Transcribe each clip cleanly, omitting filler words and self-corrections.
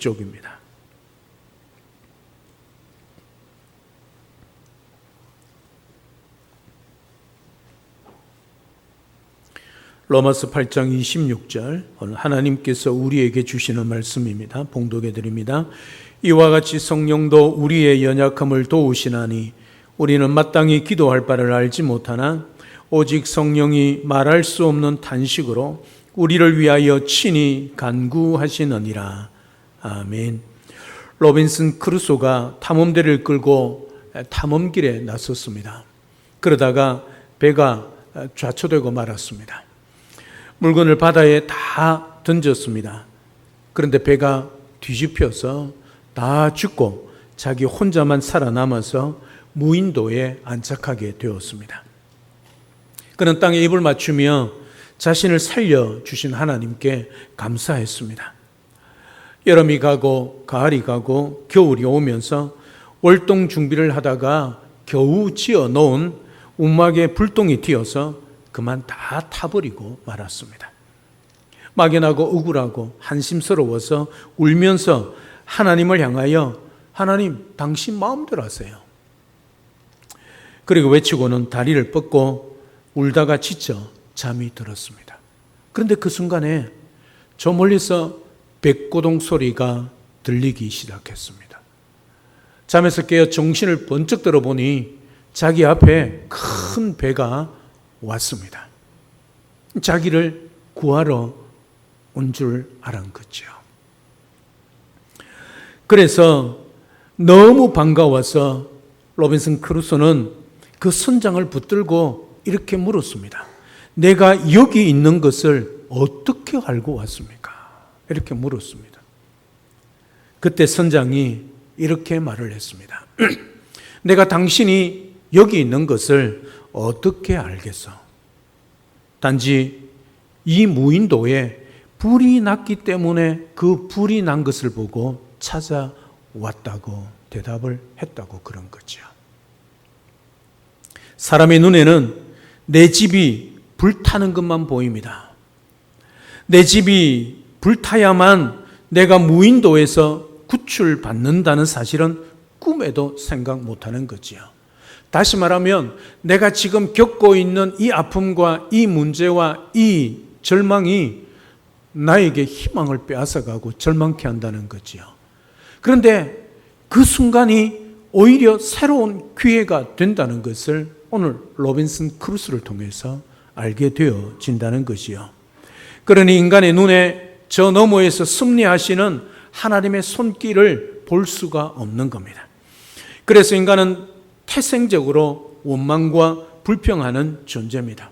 쪽입니다. 로마서 8장 26절 오늘 하나님께서 우리에게 주시는 말씀입니다. 봉독해 드립니다. 이와 같이 성령도 우리의 연약함을 도우시나니 우리는 마땅히 기도할 바를 알지 못하나 오직 성령이 말할 수 없는 탄식으로 우리를 위하여 친히 간구하시느니라. 아멘. 로빈슨 크루소가 탐험대를 끌고 탐험길에 나섰습니다. 그러다가 배가 좌초되고 말았습니다. 물건을 바다에 다 던졌습니다. 그런데 배가 뒤집혀서 다 죽고 자기 혼자만 살아남아서 무인도에 안착하게 되었습니다. 그는 땅에 입을 맞추며 자신을 살려주신 하나님께 감사했습니다. 여름이 가고 가을이 가고 겨울이 오면서 월동 준비를 하다가 겨우 지어 놓은 움막에 불똥이 튀어서 그만 다 타버리고 말았습니다. 막연하고 억울하고 한심스러워서 울면서 하나님을 향하여 하나님 당신 마음대로 하세요. 그리고 외치고는 다리를 뻗고 울다가 지쳐 잠이 들었습니다. 그런데 그 순간에 저 멀리서 백고동 소리가 들리기 시작했습니다. 잠에서 깨어 정신을 번쩍 들어보니 자기 앞에 큰 배가 왔습니다. 자기를 구하러 온 줄 알은 거죠. 그래서 너무 반가워서 로빈슨 크루소는 그 선장을 붙들고 이렇게 물었습니다. 내가 여기 있는 것을 어떻게 알고 왔습니까? 이렇게 물었습니다. 그때 선장이 이렇게 말을 했습니다. 내가 당신이 여기 있는 것을 어떻게 알겠어? 단지 이 무인도에 불이 났기 때문에 그 불이 난 것을 보고 찾아왔다고 대답을 했다고 그런 거죠. 사람의 눈에는 내 집이 불타는 것만 보입니다. 내 집이 불타야만 내가 무인도에서 구출받는다는 사실은 꿈에도 생각 못하는 거지요. 다시 말하면 내가 지금 겪고 있는 이 아픔과 이 문제와 이 절망이 나에게 희망을 빼앗아가고 절망케 한다는 거지요. 그런데 그 순간이 오히려 새로운 기회가 된다는 것을 오늘 로빈슨 크루소를 통해서 알게 되어진다는 것이요. 그러니 인간의 눈에 저 너머에서 섭리하시는 하나님의 손길을 볼 수가 없는 겁니다. 그래서 인간은 태생적으로 원망과 불평하는 존재입니다.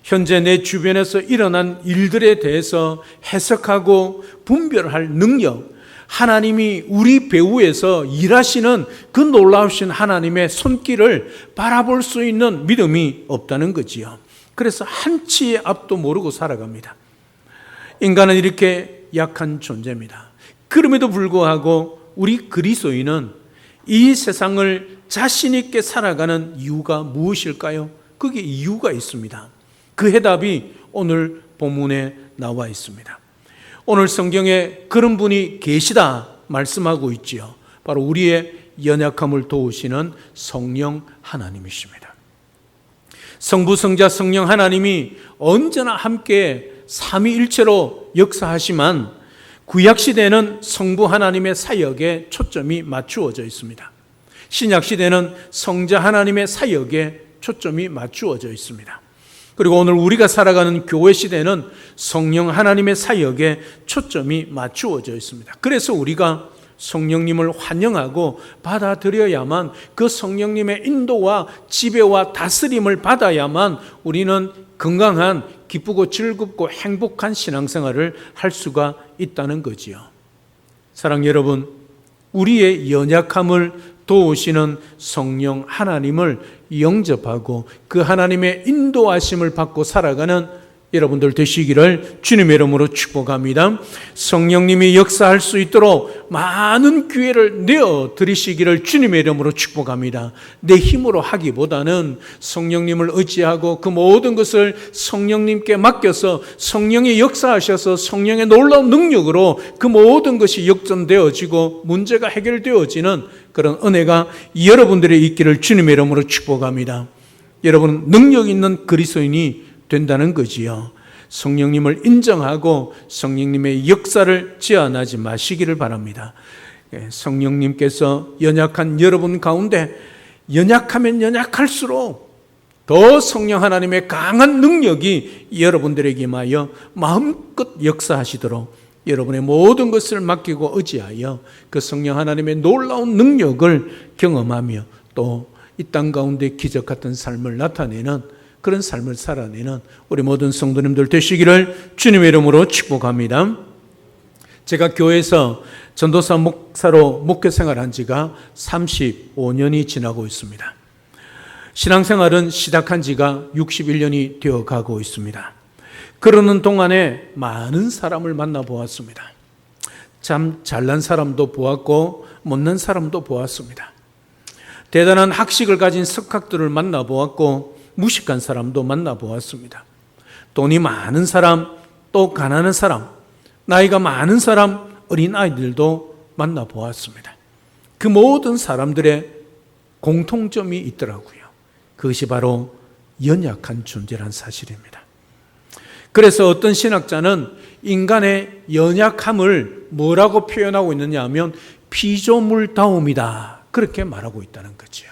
현재 내 주변에서 일어난 일들에 대해서 해석하고 분별할 능력, 하나님이 우리 배후에서 일하시는 그 놀라우신 하나님의 손길을 바라볼 수 있는 믿음이 없다는 거지요. 그래서 한치의 앞도 모르고 살아갑니다. 인간은 이렇게 약한 존재입니다. 그럼에도 불구하고 우리 그리스도인은 이 세상을 자신 있게 살아가는 이유가 무엇일까요? 그게 이유가 있습니다. 그 해답이 오늘 본문에 나와 있습니다. 오늘 성경에 그런 분이 계시다 말씀하고 있지요. 바로 우리의 연약함을 도우시는 성령 하나님이십니다. 성부, 성자, 성령 하나님이 언제나 함께 삼위일체로 역사하지만 구약시대는 성부 하나님의 사역에 초점이 맞추어져 있습니다. 신약시대는 성자 하나님의 사역에 초점이 맞추어져 있습니다. 그리고 오늘 우리가 살아가는 교회 시대는 성령 하나님의 사역에 초점이 맞추어져 있습니다. 그래서 우리가 성령님을 환영하고 받아들여야만 그 성령님의 인도와 지배와 다스림을 받아야만 우리는 건강한 기쁘고 즐겁고 행복한 신앙생활을 할 수가 있다는 거지요. 사랑하는 여러분, 우리의 연약함을 도우시는 성령 하나님을 영접하고 그 하나님의 인도하심을 받고 살아가는 여러분들 되시기를 주님의 이름으로 축복합니다. 성령님이 역사할 수 있도록 많은 기회를 내어 드리시기를 주님의 이름으로 축복합니다. 내 힘으로 하기보다는 성령님을 의지하고 그 모든 것을 성령님께 맡겨서 성령이 역사하셔서 성령의 놀라운 능력으로 그 모든 것이 역전되어지고 문제가 해결되어지는 그런 은혜가 여러분들의 있기를 주님의 이름으로 축복합니다. 여러분은 능력 있는 그리스도인이 된다는 거지요. 성령님을 인정하고 성령님의 역사를 제한하지 마시기를 바랍니다. 성령님께서 연약한 여러분 가운데 연약하면 연약할수록 더 성령 하나님의 강한 능력이 여러분들에게 임하여 마음껏 역사하시도록 여러분의 모든 것을 맡기고 의지하여 그 성령 하나님의 놀라운 능력을 경험하며 또 이 땅 가운데 기적 같은 삶을 나타내는 그런 삶을 살아내는 우리 모든 성도님들 되시기를 주님의 이름으로 축복합니다. 제가 교회에서 전도사 목사로 목회 생활한 지가 35년이 지나고 있습니다. 신앙생활은 시작한 지가 61년이 되어가고 있습니다. 그러는 동안에 많은 사람을 만나보았습니다. 참 잘난 사람도 보았고 못난 사람도 보았습니다. 대단한 학식을 가진 석학들을 만나보았고 무식한 사람도 만나보았습니다. 돈이 많은 사람, 또 가난한 사람, 나이가 많은 사람, 어린아이들도 만나보았습니다. 그 모든 사람들의 공통점이 있더라고요. 그것이 바로 연약한 존재란 사실입니다. 그래서 어떤 신학자는 인간의 연약함을 뭐라고 표현하고 있느냐 하면 피조물다움이다, 그렇게 말하고 있다는 거죠.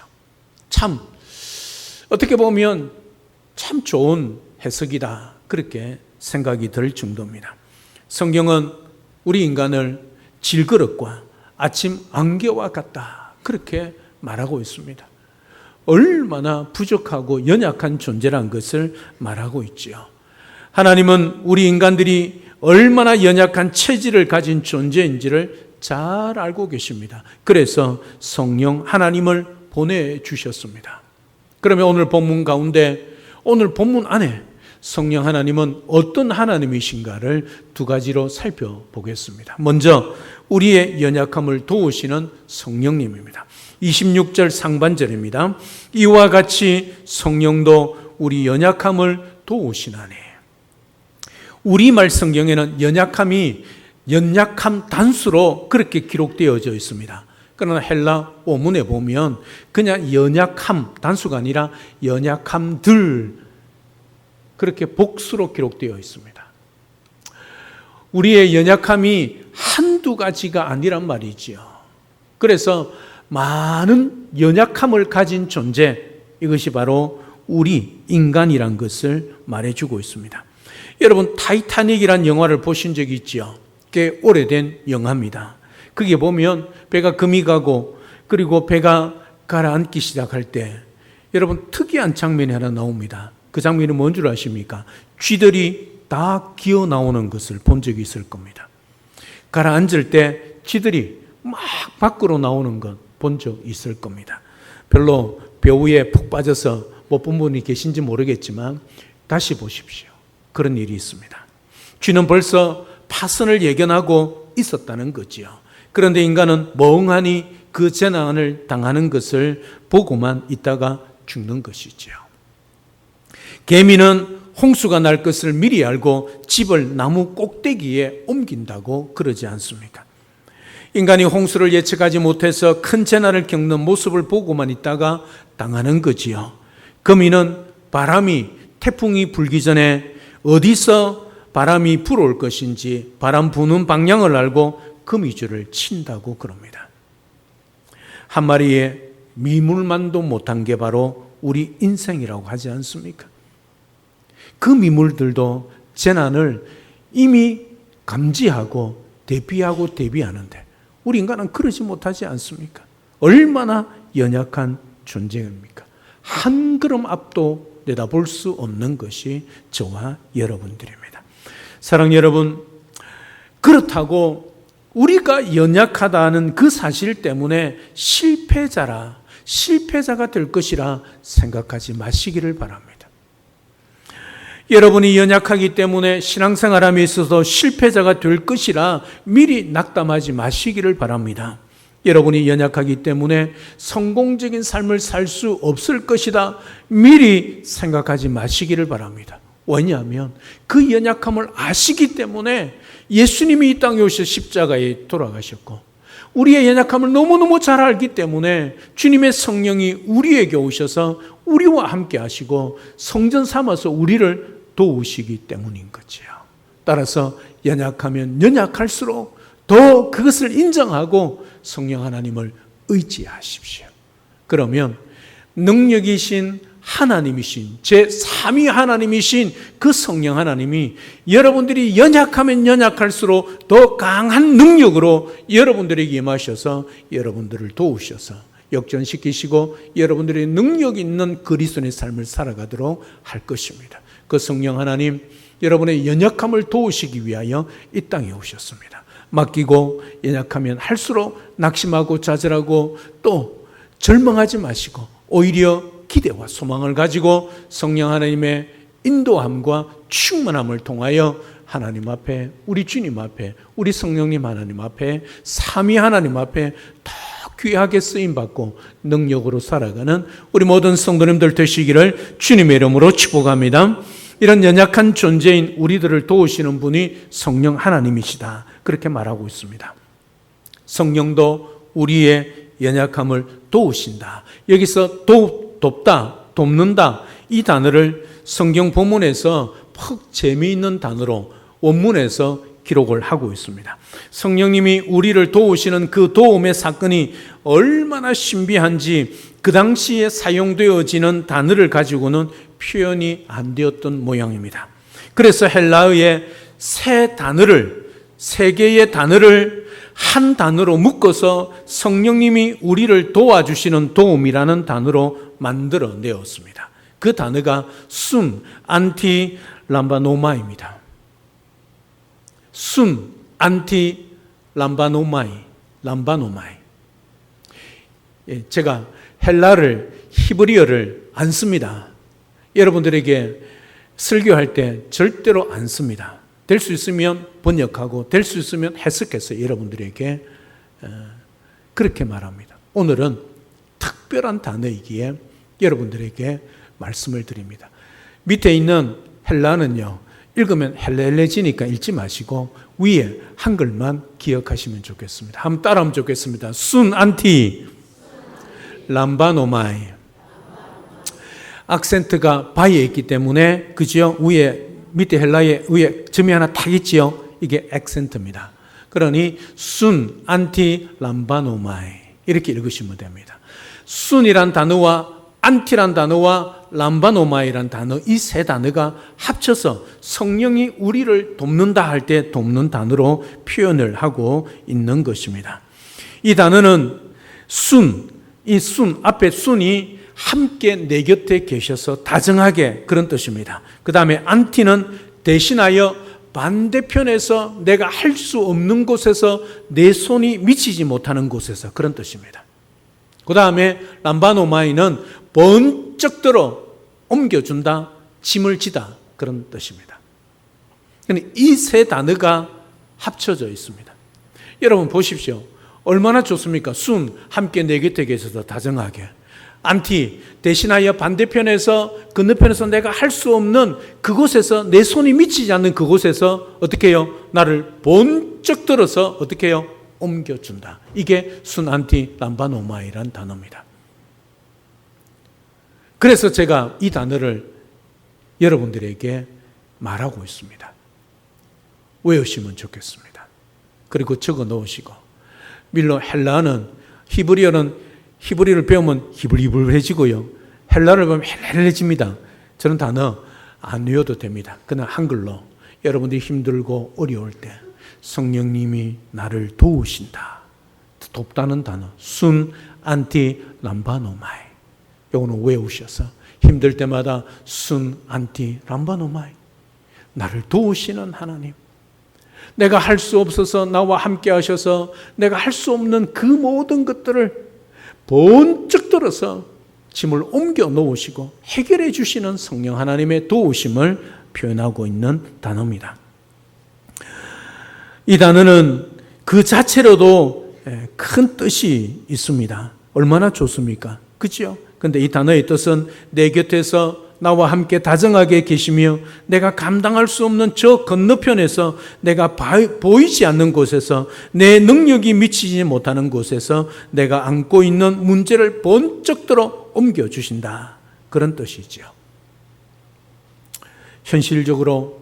참 어떻게 보면 참 좋은 해석이다, 그렇게 생각이 들 정도입니다. 성경은 우리 인간을 질그릇과 아침 안개와 같다, 그렇게 말하고 있습니다. 얼마나 부족하고 연약한 존재란 것을 말하고 있지요. 하나님은 우리 인간들이 얼마나 연약한 체질을 가진 존재인지를 잘 알고 계십니다. 그래서 성령 하나님을 보내주셨습니다. 그러면 오늘 본문 가운데, 오늘 본문 안에 성령 하나님은 어떤 하나님이신가를 두 가지로 살펴보겠습니다. 먼저 우리의 연약함을 도우시는 성령님입니다. 26절 상반절입니다. 이와 같이 성령도 우리 연약함을 도우시나니. 우리말 성경에는 연약함 단수로 그렇게 기록되어져 있습니다. 그러나 헬라 원문에 보면 그냥 연약함 단수가 아니라 연약함들, 그렇게 복수로 기록되어 있습니다. 우리의 연약함이 한두 가지가 아니란 말이지요. 그래서 많은 연약함을 가진 존재, 이것이 바로 우리 인간이란 것을 말해주고 있습니다. 여러분, 타이타닉이란 영화를 보신 적이 있죠? 꽤 오래된 영화입니다. 거기에 보면 배가 금이 가고 그리고 배가 가라앉기 시작할 때 여러분 특이한 장면이 하나 나옵니다. 그 장면이 뭔 줄 아십니까? 쥐들이 다 기어 나오는 것을 본 적이 있을 겁니다. 가라앉을 때 쥐들이 막 밖으로 나오는 것 본 적 있을 겁니다. 별로 배우에 푹 빠져서 못 본 분이 계신지 모르겠지만 다시 보십시오. 그런 일이 있습니다. 쥐는 벌써 파선을 예견하고 있었다는 거지요. 그런데 인간은 멍하니 그 재난을 당하는 것을 보고만 있다가 죽는 것이지요. 개미는 홍수가 날 것을 미리 알고 집을 나무 꼭대기에 옮긴다고 그러지 않습니까? 인간이 홍수를 예측하지 못해서 큰 재난을 겪는 모습을 보고만 있다가 당하는 거지요. 거미는 태풍이 불기 전에 어디서 바람이 불어올 것인지 바람 부는 방향을 알고 거미줄을 친다고 그럽니다. 한 마리의 미물만도 못한 게 바로 우리 인생이라고 하지 않습니까? 그 미물들도 재난을 이미 감지하고 대비하는데 우리 인간은 그러지 못하지 않습니까? 얼마나 연약한 존재입니까? 한 걸음 앞도 내다볼 수 없는 것이 저와 여러분들입니다. 사랑하는 여러분, 그렇다고 우리가 연약하다는 그 사실 때문에 실패자가 될 것이라 생각하지 마시기를 바랍니다. 여러분이 연약하기 때문에 신앙생활함에 있어서 실패자가 될 것이라 미리 낙담하지 마시기를 바랍니다. 여러분이 연약하기 때문에 성공적인 삶을 살 수 없을 것이다 미리 생각하지 마시기를 바랍니다. 왜냐하면 그 연약함을 아시기 때문에 예수님이 이 땅에 오셔서 십자가에 돌아가셨고, 우리의 연약함을 너무너무 잘 알기 때문에 주님의 성령이 우리에게 오셔서 우리와 함께 하시고 성전 삼아서 우리를 도우시기 때문인 거지요. 따라서 연약하면 연약할수록 더 그것을 인정하고 성령 하나님을 의지하십시오. 그러면 능력이신 하나님이신 제3위 하나님이신 그 성령 하나님이 여러분들이 연약하면 연약할수록 더 강한 능력으로 여러분들에게 임하셔서 여러분들을 도우셔서 역전시키시고 여러분들의 능력 있는 그리스도의 삶을 살아가도록 할 것입니다. 그 성령 하나님, 여러분의 연약함을 도우시기 위하여 이 땅에 오셨습니다. 맡기고 연약하면 할수록 낙심하고 좌절하고 또 절망하지 마시고 오히려 기대와 소망을 가지고 성령 하나님의 인도함과 충만함을 통하여 하나님 앞에, 우리 주님 앞에, 우리 성령님 하나님 앞에, 삼위 하나님 앞에 더 귀하게 쓰임받고 능력으로 살아가는 우리 모든 성도님들 되시기를 주님의 이름으로 축복합니다. 이런 연약한 존재인 우리들을 도우시는 분이 성령 하나님이시다, 그렇게 말하고 있습니다. 성령도 우리의 연약함을 도우신다. 여기서 돕다, 돕는다, 이 단어를 성경 본문에서 퍽 재미있는 단어로 원문에서 기록을 하고 있습니다. 성령님이 우리를 도우시는 그 도움의 사건이 얼마나 신비한지 그 당시에 사용되어지는 단어를 가지고는 표현이 안 되었던 모양입니다. 그래서 헬라어의 세 개의 단어를 한 단어로 묶어서 성령님이 우리를 도와주시는 도움이라는 단어로 만들어내었습니다. 그 단어가 순, 안티, 람바노마입니다. 순, 안티, 람바노마이. 제가 헬라를, 히브리어를 안 씁니다. 여러분들에게 설교할 때 절대로 안 씁니다. 될 수 있으면 번역하고 될 수 있으면 해석해서 여러분들에게 그렇게 말합니다. 오늘은 특별한 단어이기에 여러분들에게 말씀을 드립니다. 밑에 있는 헬라는요, 읽으면 헬레레지니까 읽지 마시고 위에 한글만 기억하시면 좋겠습니다. 한번 따라하면 좋겠습니다. 순, 안티, 람바노마이. 악센트가 바이에 있기 때문에, 그죠? 위에, 밑에 헬라에 위에 점이 하나 탁 있지요? 이게 액센트입니다. 그러니 순, 안티, 람바노마이 이렇게 읽으시면 됩니다. 순이란 단어와 안티란 단어와 람바노마이란 단어, 이 세 단어가 합쳐서 성령이 우리를 돕는다 할 때 돕는 단어로 표현을 하고 있는 것입니다. 이 단어는 이 순, 앞에 순이 함께 내 곁에 계셔서 다정하게, 그런 뜻입니다. 그 다음에 안티는 대신하여 반대편에서 내가 할 수 없는 곳에서 내 손이 미치지 못하는 곳에서, 그런 뜻입니다. 그 다음에 람바노마이는 번쩍 들어 옮겨준다, 짐을 지다, 그런 뜻입니다. 이 세 단어가 합쳐져 있습니다. 여러분 보십시오. 얼마나 좋습니까? 순, 함께 내 곁에 계셔서 다정하게. 안티, 대신하여 반대편에서, 건너편에서 내가 할 수 없는 그곳에서, 내 손이 미치지 않는 그곳에서 어떻게 해요? 나를 번쩍 들어서 어떻게 해요? 옮겨준다. 이게 순, 안티, 람바노마이란 단어입니다. 그래서 제가 이 단어를 여러분들에게 말하고 있습니다. 외우시면 좋겠습니다. 그리고 적어 놓으시고, 물론 헬라어는, 히브리어를 배우면 히블히블해지고요, 헬라를 배우면 헬헬해집니다. 저는 단어 안 외워도 됩니다. 그냥 한글로 여러분들이 힘들고 어려울 때 성령님이 나를 도우신다, 돕다는 단어 순, 안티, 람바노마이, 요거는 외우셔서 힘들 때마다 순, 안티, 람바노마이, 나를 도우시는 하나님, 내가 할 수 없어서 나와 함께 하셔서 내가 할 수 없는 그 모든 것들을 번쩍 들어서 짐을 옮겨 놓으시고 해결해 주시는 성령 하나님의 도우심을 표현하고 있는 단어입니다. 이 단어는 그 자체로도 큰 뜻이 있습니다. 얼마나 좋습니까? 그렇죠? 근데 이 단어의 뜻은 내 곁에서 나와 함께 다정하게 계시며 내가 감당할 수 없는 저 건너편에서 내가 보이지 않는 곳에서 내 능력이 미치지 못하는 곳에서 내가 안고 있는 문제를 번쩍 들어 옮겨주신다. 그런 뜻이죠. 현실적으로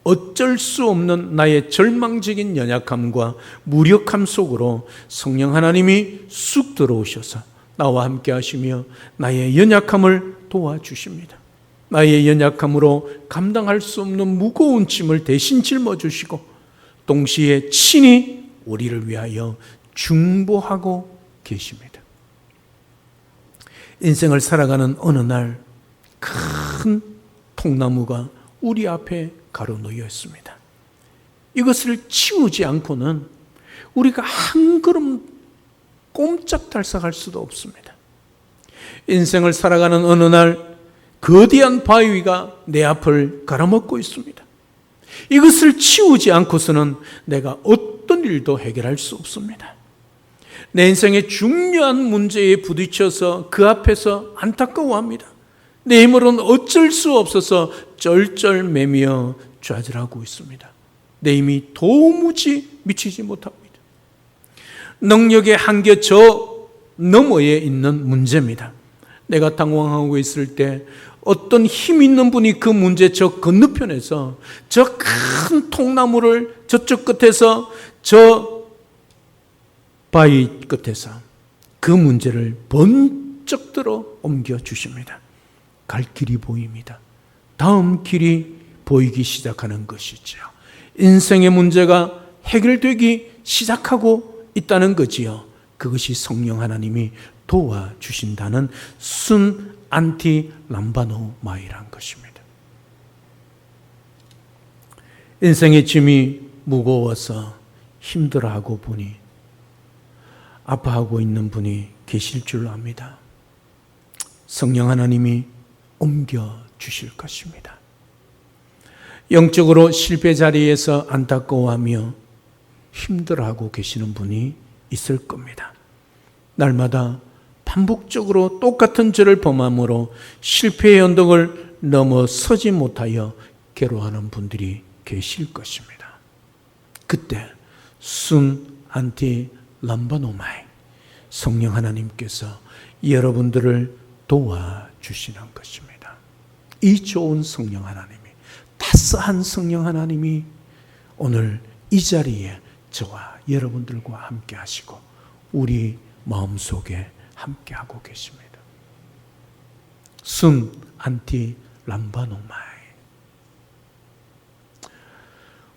어쩔 수 없는 나의 절망적인 연약함과 무력함 속으로 성령 하나님이 쑥 들어오셔서 나와 함께 하시며 나의 연약함을 도와주십니다. 나의 연약함으로 감당할 수 없는 무거운 짐을 대신 짊어주시고 동시에 친히 우리를 위하여 중보하고 계십니다. 인생을 살아가는 어느 날 큰 통나무가 우리 앞에 가로놓여 있습니다. 이것을 치우지 않고는 우리가 한 걸음 꼼짝달싹할 수도 없습니다. 인생을 살아가는 어느 날 거대한 바위가 내 앞을 가로막고 있습니다. 이것을 치우지 않고서는 내가 어떤 일도 해결할 수 없습니다. 내 인생의 중요한 문제에 부딪혀서 그 앞에서 안타까워합니다. 내 힘으로는 어쩔 수 없어서 쩔쩔매며 좌절하고 있습니다. 내 힘이 도무지 미치지 못합니다. 능력의 한계 저 너머에 있는 문제입니다. 내가 당황하고 있을 때 어떤 힘 있는 분이 그 문제 저 건너편에서 저 큰 통나무를 저쪽 끝에서 저 바위 끝에서 그 문제를 번쩍 들어 옮겨 주십니다. 갈 길이 보입니다. 다음 길이 보이기 시작하는 것이죠. 인생의 문제가 해결되기 시작하고 있다는 거지요. 그것이 성령 하나님이 도와주신다는 순 안티 람바노마이란 것입니다. 인생의 짐이 무거워서 힘들어하고 보니 아파하고 있는 분이 계실 줄 압니다. 성령 하나님이 옮겨주실 것입니다. 영적으로 실패 자리에서 안타까워하며 힘들어하고 계시는 분이 있을 겁니다. 날마다 반복적으로 똑같은 죄를 범함으로 실패의 언덕을 넘어서지 못하여 괴로워하는 분들이 계실 것입니다. 그때 순 안티 람바노마이 성령 하나님께서 여러분들을 도와주시는 것입니다. 이 좋은 성령 하나님이, 따스한 성령 하나님이 오늘 이 자리에 저와 여러분들과 함께 하시고 우리 마음속에 함께하고 계십니다. 순 안티 람바노마이.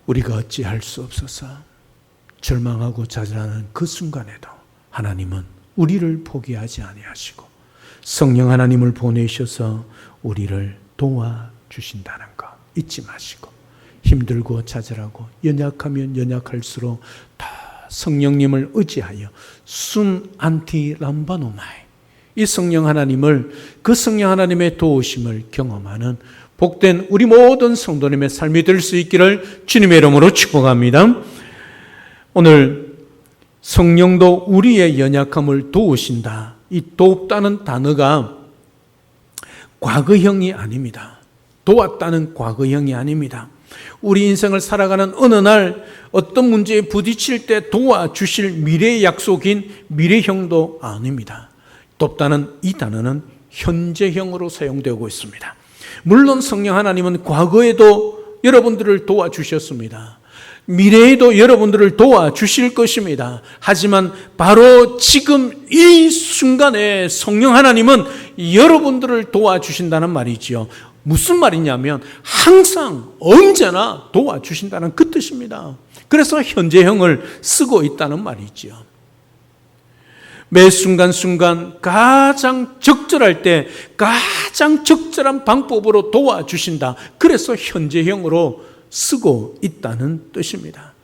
우리가 어찌할 수 없어서 절망하고 좌절하는 그 순간에도 하나님은 우리를 포기하지 아니하시고 성령 하나님을 보내셔서 우리를 도와주신다는 것 잊지 마시고 힘들고 좌절하고 연약하면 연약할수록 다 성령님을 의지하여 순 안티 람바노마이 이 성령 하나님을 그 성령 하나님의 도우심을 경험하는 복된 우리 모든 성도님의 삶이 될 수 있기를 주님의 이름으로 축복합니다. 오늘 성령도 우리의 연약함을 도우신다. 이 돕다는 단어가 과거형이 아닙니다. 도왔다는 과거형이 아닙니다. 우리 인생을 살아가는 어느 날 어떤 문제에 부딪힐 때 도와주실 미래의 약속인 미래형도 아닙니다. 돕다는 이 단어는 현재형으로 사용되고 있습니다. 물론 성령 하나님은 과거에도 여러분들을 도와주셨습니다. 미래에도 여러분들을 도와주실 것입니다. 하지만 바로 지금 이 순간에 성령 하나님은 여러분들을 도와주신다는 말이지요. 무슨 말이냐면 항상 언제나 도와주신다는 그 뜻입니다. 그래서 현재형을 쓰고 있다는 말이지요. 매 순간순간 가장 적절할 때 가장 적절한 방법으로 도와주신다. 그래서 현재형으로 쓰고 있다는 뜻입니다.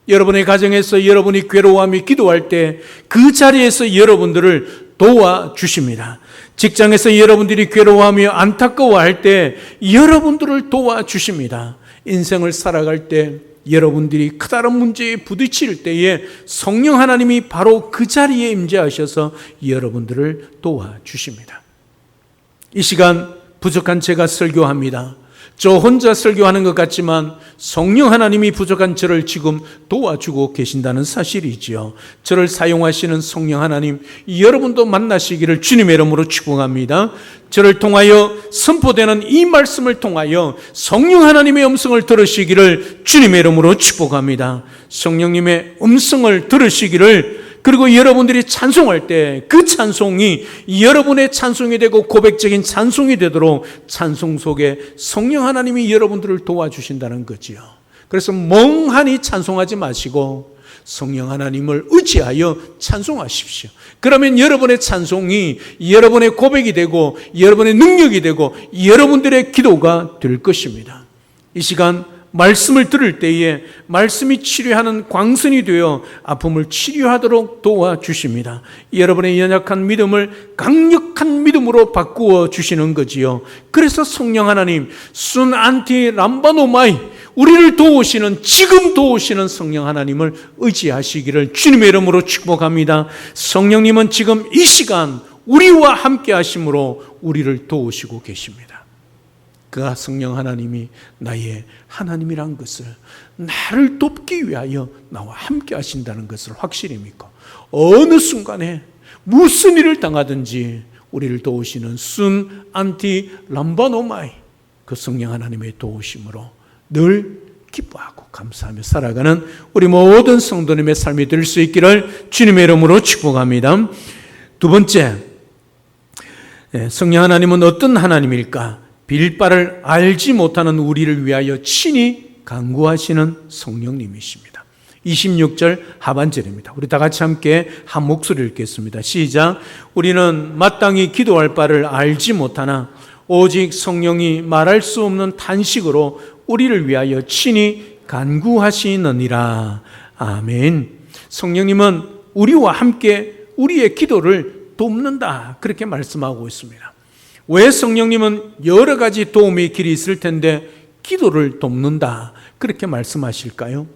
여러분의 가정에서 여러분이 괴로워하며 기도할 때 그 자리에서 여러분들을 도와주십니다. 직장에서 여러분들이 괴로워하며 안타까워할 때 여러분들을 도와주십니다. 인생을 살아갈 때 여러분들이 크다란 문제에 부딪힐 때에 성령 하나님이 바로 그 자리에 임재하셔서 여러분들을 도와주십니다. 이 시간 부족한 제가 설교합니다. 저 혼자 설교하는 것 같지만 성령 하나님이 부족한 저를 지금 도와주고 계신다는 사실이지요. 저를 사용하시는 성령 하나님, 여러분도 만나시기를 주님의 이름으로 축복합니다. 저를 통하여 선포되는 이 말씀을 통하여 성령 하나님의 음성을 들으시기를 주님의 이름으로 축복합니다. 성령님의 음성을 들으시기를, 그리고 여러분들이 찬송할 때 그 찬송이 여러분의 찬송이 되고 고백적인 찬송이 되도록 찬송 속에 성령 하나님이 여러분들을 도와주신다는 거지요. 그래서 멍하니 찬송하지 마시고 성령 하나님을 의지하여 찬송하십시오. 그러면 여러분의 찬송이 여러분의 고백이 되고 여러분의 능력이 되고 여러분들의 기도가 될 것입니다. 이 시간 말씀을 들을 때에 말씀이 치료하는 광선이 되어 아픔을 치료하도록 도와주십니다. 여러분의 연약한 믿음을 강력한 믿음으로 바꾸어 주시는 거지요. 그래서 성령 하나님, 순 안티 람바노마이, 우리를 도우시는, 지금 도우시는 성령 하나님을 의지하시기를 주님의 이름으로 축복합니다. 성령님은 지금 이 시간 우리와 함께 하심으로 우리를 도우시고 계십니다. 그 성령 하나님이 나의 하나님이란 것을, 나를 돕기 위하여 나와 함께 하신다는 것을 확실히 믿고 어느 순간에 무슨 일을 당하든지 우리를 도우시는 순 안티 람바노마이, 그 성령 하나님의 도우심으로 늘 기뻐하고 감사하며 살아가는 우리 모든 성도님의 삶이 될 수 있기를 주님의 이름으로 축복합니다. 두 번째, 성령 하나님은 어떤 하나님일까? 빌바를 알지 못하는 우리를 위하여 친히 간구하시는 성령님이십니다. 26절 하반절입니다. 우리 다 같이 함께 한 목소리 읽겠습니다. 시작. 우리는 마땅히 기도할 바를 알지 못하나 오직 성령이 말할 수 없는 탄식으로 우리를 위하여 친히 간구하시느니라. 아멘. 성령님은 우리와 함께 우리의 기도를 돕는다, 그렇게 말씀하고 있습니다. 왜 성령님은 여러 가지 도움의 길이 있을 텐데 기도를 돕는다, 그렇게 말씀하실까요?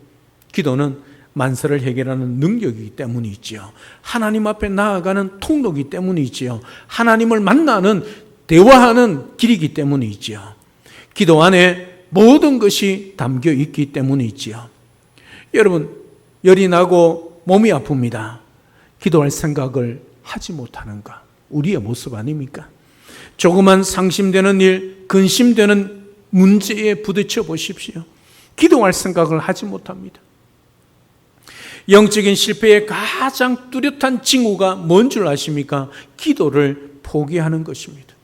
기도는 만사를 해결하는 능력이기 때문이지요. 하나님 앞에 나아가는 통로이기 때문이지요. 하나님을 만나는, 대화하는 길이기 때문이지요. 기도 안에 모든 것이 담겨 있기 때문이지요. 여러분, 열이 나고 몸이 아픕니다. 기도할 생각을 하지 못하는가? 우리의 모습 아닙니까? 조그만 상심되는 일, 근심되는 문제에 부딪혀 보십시오. 기도할 생각을 하지 못합니다. 영적인 실패의 가장 뚜렷한 징후가 뭔 줄 아십니까? 기도를 포기하는 것입니다.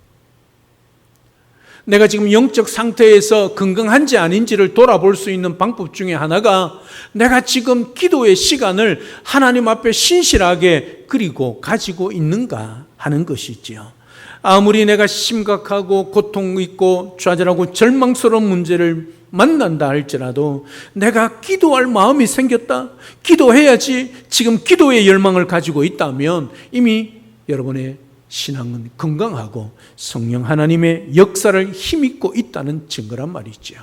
내가 지금 영적 상태에서 건강한지 아닌지를 돌아볼 수 있는 방법 중에 하나가 내가 지금 기도의 시간을 하나님 앞에 신실하게 그리고 가지고 있는가 하는 것이지요. 아무리 내가 심각하고 고통 있고 좌절하고 절망스러운 문제를 만난다 할지라도 내가 기도할 마음이 생겼다, 기도해야지, 지금 기도의 열망을 가지고 있다면 이미 여러분의 신앙은 건강하고 성령 하나님의 역사를 힘입고 있다는 증거란 말이죠.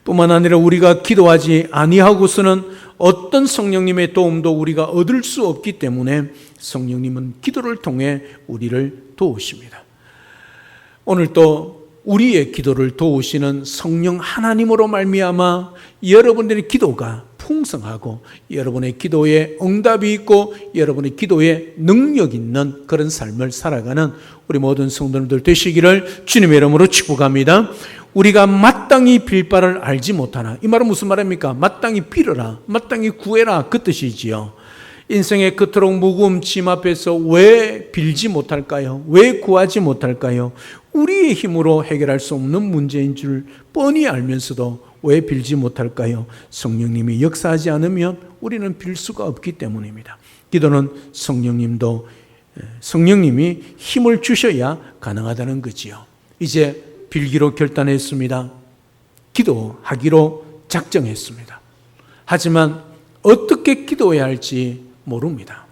뿐만 아니라 우리가 기도하지 아니하고서는 어떤 성령님의 도움도 우리가 얻을 수 없기 때문에 성령님은 기도를 통해 우리를 도우십니다. 오늘 또 우리의 기도를 도우시는 성령 하나님으로 말미암아 여러분들의 기도가 풍성하고 여러분의 기도에 응답이 있고 여러분의 기도에 능력 있는 그런 삶을 살아가는 우리 모든 성도님들 되시기를 주님의 이름으로 축복합니다. 우리가 마땅히 빌 바를 알지 못하나, 이 말은 무슨 말입니까? 마땅히 빌어라, 마땅히 구해라, 그 뜻이지요. 인생의 그토록 무거운 짐 앞에서 왜 빌지 못할까요? 왜 구하지 못할까요? 우리의 힘으로 해결할 수 없는 문제인 줄 뻔히 알면서도 왜 빌지 못할까요? 성령님이 역사하지 않으면 우리는 빌 수가 없기 때문입니다. 기도는 성령님이 힘을 주셔야 가능하다는 거지요. 이제 빌기로 결단했습니다. 기도하기로 작정했습니다. 하지만 어떻게 기도해야 할지 모릅니다.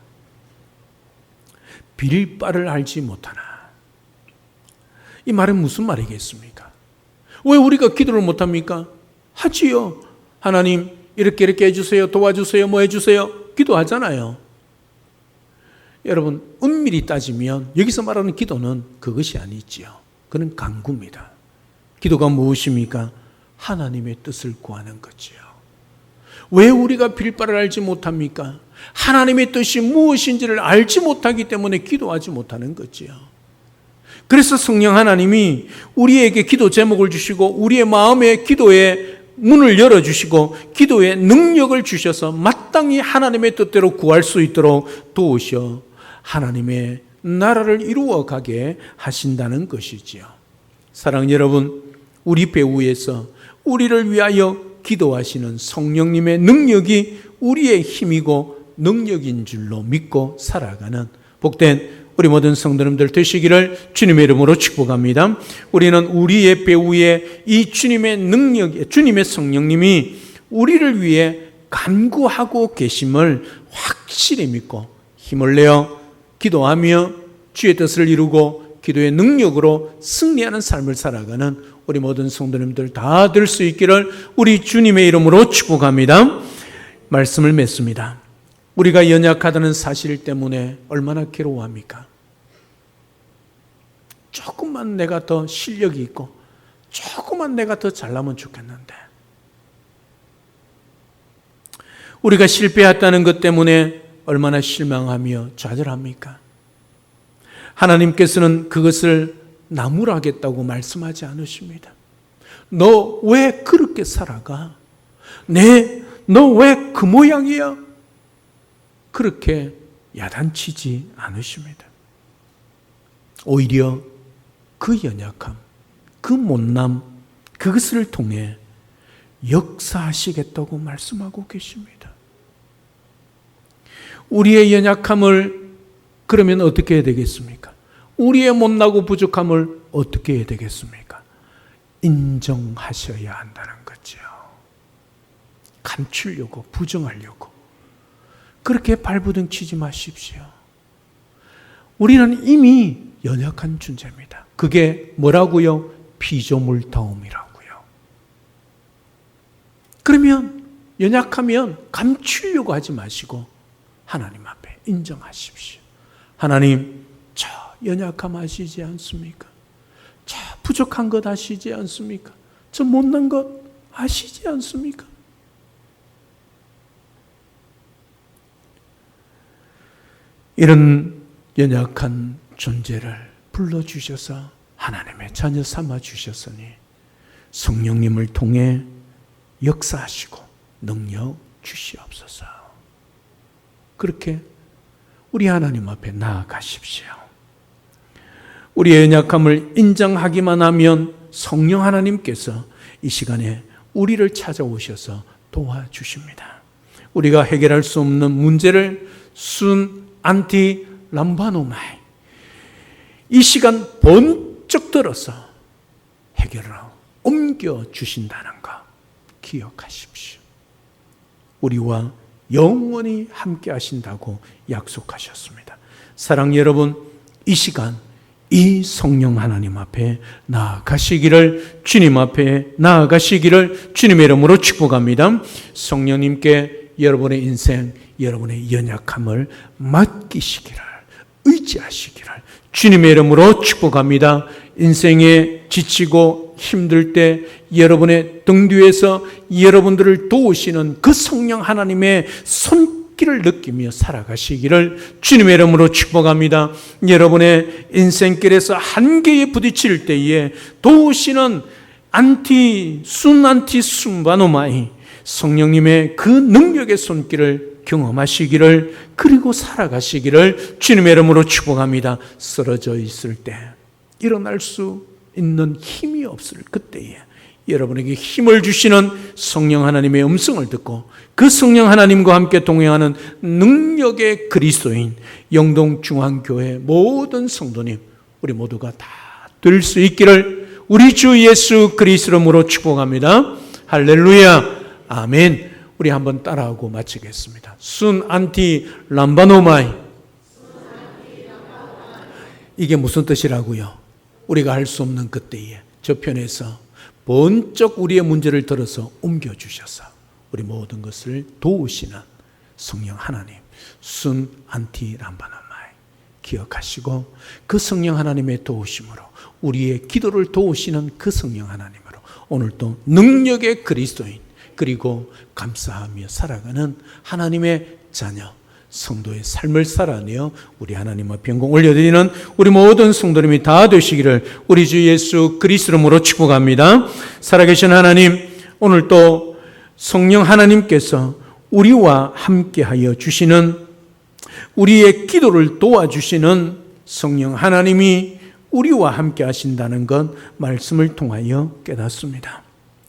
빌 바를 알지 못하나. 이 말은 무슨 말이겠습니까? 왜 우리가 기도를 못합니까? 하지요. 하나님 이렇게 해주세요. 도와주세요. 뭐 해주세요. 기도하잖아요. 여러분 엄밀히 따지면 여기서 말하는 기도는 그것이 아니지요. 그는 간구입니다. 기도가 무엇입니까? 하나님의 뜻을 구하는 거지요. 왜 우리가 빌 바를 알지 못합니까? 하나님의 뜻이 무엇인지를 알지 못하기 때문에 기도하지 못하는 거지요. 그래서 성령 하나님이 우리에게 기도 제목을 주시고 우리의 마음의 기도의 문을 열어주시고 기도의 능력을 주셔서 마땅히 하나님의 뜻대로 구할 수 있도록 도우셔 하나님의 나라를 이루어가게 하신다는 것이지요. 사랑하는 여러분, 우리 배후에서 우리를 위하여 기도하시는 성령님의 능력이 우리의 힘이고 능력인 줄로 믿고 살아가는 복된 우리 모든 성도님들 되시기를 주님의 이름으로 축복합니다. 우리는 우리의 배후에 이 주님의 능력, 주님의 성령님이 우리를 위해 간구하고 계심을 확실히 믿고 힘을 내어 기도하며 주의 뜻을 이루고 기도의 능력으로 승리하는 삶을 살아가는 우리 모든 성도님들 다 될 수 있기를 우리 주님의 이름으로 축복합니다. 말씀을 맺습니다. 우리가 연약하다는 사실 때문에 얼마나 괴로워합니까? 조금만 내가 더 실력이 있고 조금만 내가 더 잘나면 좋겠는데 우리가 실패했다는 것 때문에 얼마나 실망하며 좌절합니까? 하나님께서는 그것을 나무라겠다고 말씀하지 않으십니다. 너 왜 그렇게 살아가? 너 왜 그 모양이야? 그렇게 야단치지 않으십니다. 오히려 그 연약함, 그 못남, 그것을 통해 역사하시겠다고 말씀하고 계십니다. 우리의 연약함을 그러면 어떻게 해야 되겠습니까? 우리의 못나고 부족함을 어떻게 해야 되겠습니까? 인정하셔야 한다는 거죠. 감추려고, 부정하려고 그렇게 발부둥 치지 마십시오. 우리는 이미 연약한 존재입니다. 그게 뭐라고요? 피조물다움이라고요. 그러면 연약하면 감추려고 하지 마시고 하나님 앞에 인정하십시오. 하나님, 저 연약함 아시지 않습니까? 저 부족한 것 아시지 않습니까? 저 못난 것 아시지 않습니까? 이런 연약한 존재를 불러주셔서 하나님의 자녀 삼아주셨으니 성령님을 통해 역사하시고 능력 주시옵소서. 그렇게 우리 하나님 앞에 나아가십시오. 우리의 연약함을 인정하기만 하면 성령 하나님께서 이 시간에 우리를 찾아오셔서 도와주십니다. 우리가 해결할 수 없는 문제를 순 안티 람바노마이 이 시간 번쩍 들어서 해결하러 옮겨주신다는 거 기억하십시오. 우리와 영원히 함께 하신다고 약속하셨습니다. 사랑 여러분, 이 시간 이 성령 하나님 앞에 나아가시기를, 주님 앞에 나아가시기를 주님의 이름으로 축복합니다. 성령님께 여러분의 인생, 여러분의 연약함을 맡기시기를, 의지하시기를 주님의 이름으로 축복합니다. 인생에 지치고 힘들 때 여러분의 등 뒤에서 여러분들을 도우시는 그 성령 하나님의 손길을 느끼며 살아가시기를 주님의 이름으로 축복합니다. 여러분의 인생길에서 한계에 부딪힐 때에 도우시는 안티 순바노마이 성령님의 그 능력의 손길을 경험하시기를, 그리고 살아가시기를 주님의 이름으로 축복합니다. 쓰러져 있을 때 일어날 수 있는 힘이 없을 그때에 여러분에게 힘을 주시는 성령 하나님의 음성을 듣고 그 성령 하나님과 함께 동행하는 능력의 그리스도인 영동중앙교회 모든 성도님, 우리 모두가 다 될 수 있기를 우리 주 예수 그리스도 이름으로 축복합니다. 할렐루야, 아멘. 우리 한번 따라하고 마치겠습니다. 순 안티 람바노마이 이게 무슨 뜻이라고요? 우리가 할 수 없는 그때에 저편에서 번쩍 우리의 문제를 들어서 옮겨주셔서 우리 모든 것을 도우시는 성령 하나님, 순 안티 람바나마이 기억하시고, 그 성령 하나님의 도우심으로 우리의 기도를 도우시는 그 성령 하나님으로 오늘도 능력의 그리스도인, 그리고 감사하며 살아가는 하나님의 자녀 성도의 삶을 살아내어 우리 하나님 앞에 영광 올려드리는 우리 모든 성도님이 다 되시기를 우리 주 예수 그리스도 이름으로 축복합니다. 살아계신 하나님, 오늘도 성령 하나님께서 우리와 함께하여 주시는, 우리의 기도를 도와주시는 성령 하나님이 우리와 함께 하신다는 것 말씀을 통하여 깨닫습니다.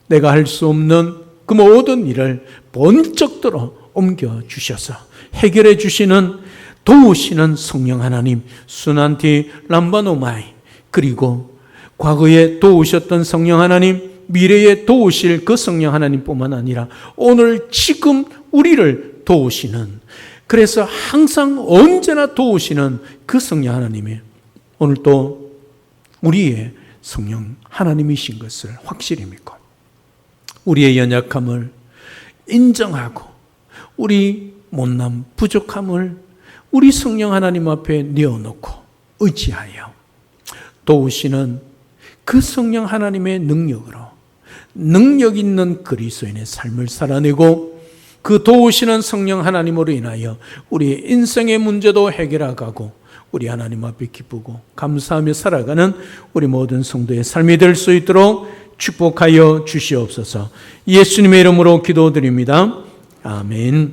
내가 할 수 없는 그 모든 일을 번쩍 들어 옮겨주셔서 해결해 주시는, 도우시는 성령 하나님, 순한티 람바노마이, 그리고 과거에 도우셨던 성령 하나님, 미래에 도우실 그 성령 하나님뿐만 아니라 오늘 지금 우리를 도우시는, 그래서 항상 언제나 도우시는 그 성령 하나님이 오늘 또 우리의 성령 하나님이신 것을 확실히 믿고 우리의 연약함을 인정하고 우리 못남 부족함을 우리 성령 하나님 앞에 내어놓고 의지하여 도우시는 그 성령 하나님의 능력으로 능력 있는 그리스도인의 삶을 살아내고, 그 도우시는 성령 하나님으로 인하여 우리의 인생의 문제도 해결하고 우리 하나님 앞에 기쁘고 감사하며 살아가는 우리 모든 성도의 삶이 될 수 있도록 축복하여 주시옵소서. 예수님의 이름으로 기도드립니다. 아멘.